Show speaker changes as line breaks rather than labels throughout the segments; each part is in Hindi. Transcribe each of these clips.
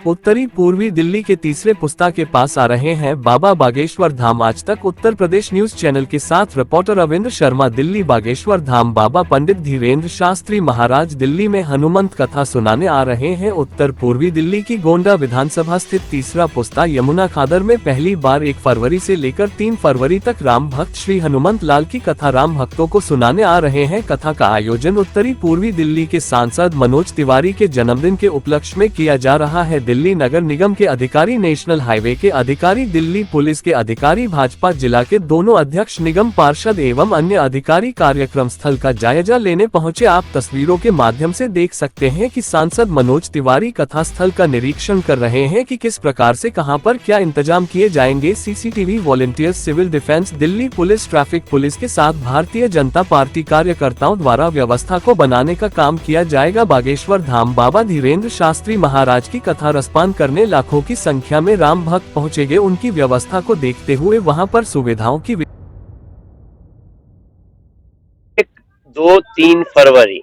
उत्तरी पूर्वी दिल्ली के तीसरे पुस्ता के पास आ रहे हैं बाबा बागेश्वर धाम। आज तक उत्तर प्रदेश न्यूज चैनल के साथ रिपोर्टर रविंद्र शर्मा। दिल्ली बागेश्वर धाम बाबा पंडित धीरेन्द्र शास्त्री महाराज दिल्ली में हनुमंत कथा सुनाने आ रहे हैं। उत्तर पूर्वी दिल्ली की गोंडा विधानसभा स्थित तीसरा पुस्ता यमुना खादर में पहली बार 1 फरवरी से लेकर 3 फरवरी तक राम भक्त श्री हनुमंत लाल की कथा राम भक्तों को सुनाने आ रहे हैं। कथा का आयोजन उत्तरी पूर्वी दिल्ली के सांसद मनोज तिवारी के जन्मदिन के उपलक्ष्य में किया जा रहा है। दिल्ली नगर निगम के अधिकारी, नेशनल हाईवे के अधिकारी, दिल्ली पुलिस के अधिकारी, भाजपा जिला के दोनों अध्यक्ष, निगम पार्षद एवं अन्य अधिकारी कार्यक्रम स्थल का जायजा लेने पहुंचे। आप तस्वीरों के माध्यम से देख सकते हैं कि सांसद मनोज तिवारी कथा स्थल का निरीक्षण कर रहे हैं कि किस प्रकार से कहां पर क्या इंतजाम किए जाएंगे। CCTV, volunteers, civil defence, Delhi police, traffic police के साथ भारतीय जनता पार्टी कार्यकर्ताओं द्वारा व्यवस्था को बनाने का काम किया जाएगा। बागेश्वर धाम बाबा धीरेन्द्र शास्त्री महाराज की कथा रसपान करने लाखों की संख्या में राम भक्त पहुंचेंगे। उनकी व्यवस्था को देखते हुए वहां पर सुविधाओं की
2-3 फरवरी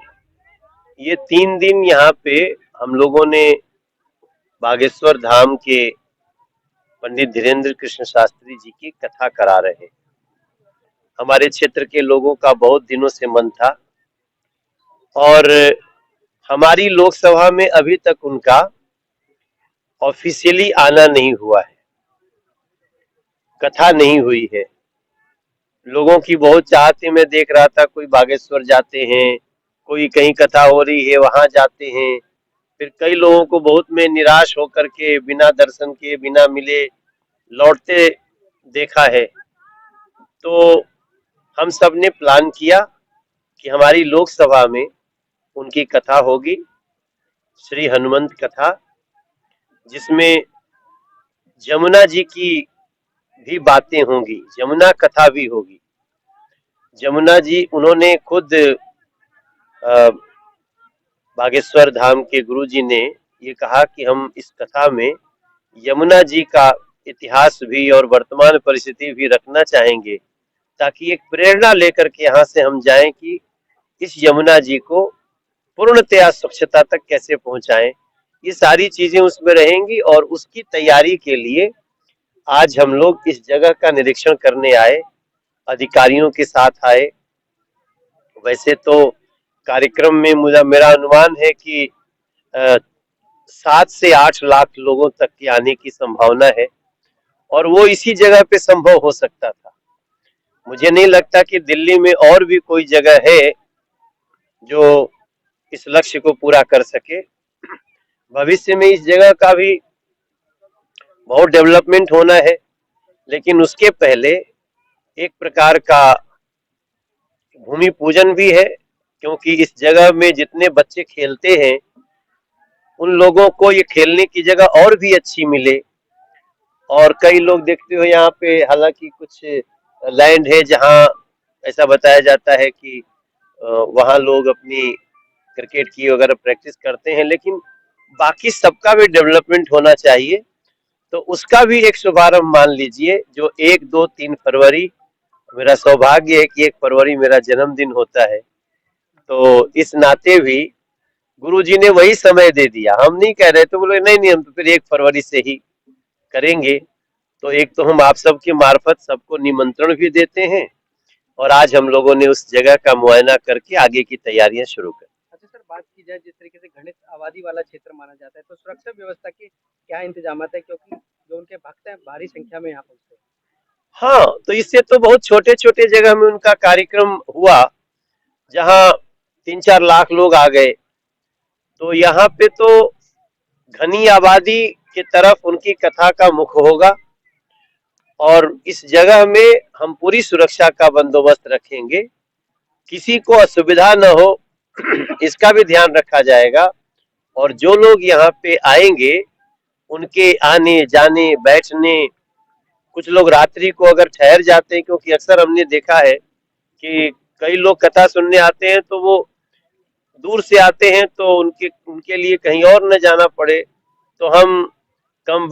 ये 3 दिन यहाँ पे हम लोगों ने बागेश्वर धाम के पंडित धीरेन्द्र कृष्ण शास्त्री जी की कथा करा रहे। हमारे क्षेत्र के लोगों का बहुत दिनों से मन था और हमारी लोकसभा में अभी तक उनका ऑफिशियली आना नहीं हुआ है, कथा नहीं हुई है। लोगों की बहुत चाहत है। मैं देख रहा था कोई बागेश्वर जाते हैं, कोई कहीं कथा हो रही है वहां जाते हैं, फिर कई लोगों को बहुत में निराश होकर के बिना दर्शन किए, बिना मिले लौटते देखा है। तो हम सब ने प्लान किया कि हमारी लोकसभा में उनकी कथा होगी, श्री हनुमंत कथा, जिसमें जमुना जी की भी बातें होंगी, जमुना कथा भी होगी। जमुना जी उन्होंने खुद बागेश्वर धाम के गुरु जी ने ये कहा कि हम इस कथा में यमुना जी का इतिहास भी और वर्तमान परिस्थिति भी रखना चाहेंगे, ताकि एक प्रेरणा लेकर के यहाँ से हम जाएं कि इस यमुना जी को पूर्णतया स्वच्छता तक कैसे पहुंचाएं। ये सारी चीजें उसमें रहेंगी और उसकी तैयारी के लिए आज हम लोग इस जगह का निरीक्षण करने आए, अधिकारियों के साथ आए। वैसे तो कार्यक्रम में मेरा अनुमान है कि 7 से 8 लाख लोगों तक के आने की संभावना है और वो इसी जगह पे संभव हो सकता था। मुझे नहीं लगता कि दिल्ली में और भी कोई जगह है जो इस लक्ष्य को पूरा कर सके। भविष्य में इस जगह का भी बहुत डेवलपमेंट होना है, लेकिन उसके पहले एक प्रकार का भूमि पूजन भी है, क्योंकि इस जगह में जितने बच्चे खेलते हैं उन लोगों को ये खेलने की जगह और भी अच्छी मिले। और कई लोग देखते हो यहाँ पे, हालांकि कुछ लैंड है जहाँ ऐसा बताया जाता है कि वहाँ लोग अपनी क्रिकेट की वगैरह प्रैक्टिस करते हैं, लेकिन बाकी सबका भी डेवलपमेंट होना चाहिए। तो उसका भी एक शुभारंभ मान लीजिए, जो 1, 2, 3 फरवरी, मेरा सौभाग्य है कि 1 फरवरी मेरा जन्मदिन होता है, तो इस नाते भी गुरुजी ने वही समय दे दिया। हम नहीं कह रहे, तो बोले नहीं नहीं हम तो फिर 1 फरवरी से ही करेंगे। तो एक तो हम आप सबके मार्फत सबको निमंत्रण भी देते हैं और आज हम लोगों ने उस जगह का मुआयना करके आगे की तैयारियां शुरू कर।
अच्छा सर, बात की जाए जिस तरीके से घनित आबादी वाला क्षेत्र माना जाता है, तो सुरक्षा व्यवस्था के क्या इंतजाम है, क्योंकि जो उनके भक्त हैं भारी संख्या में यहाँ पहुंचते हैं?
हाँ, तो इससे तो बहुत छोटे छोटे जगह में उनका कार्यक्रम हुआ, जहाँ 3-4 लाख लोग आ गए। तो यहाँ पे तो घनी आबादी की तरफ उनकी कथा का मुख होगा और इस जगह में हम पूरी सुरक्षा का बंदोबस्त रखेंगे, किसी को असुविधा न हो इसका भी ध्यान रखा जाएगा। और जो लोग यहाँ पे आएंगे उनके आने जाने बैठने, कुछ लोग रात्रि को अगर ठहर जाते हैं, क्योंकि अक्सर हमने देखा है कि कई लोग कथा सुनने आते हैं तो वो दूर से आते हैं, तो उनके लिए कहीं और न जाना पड़े, तो हम कम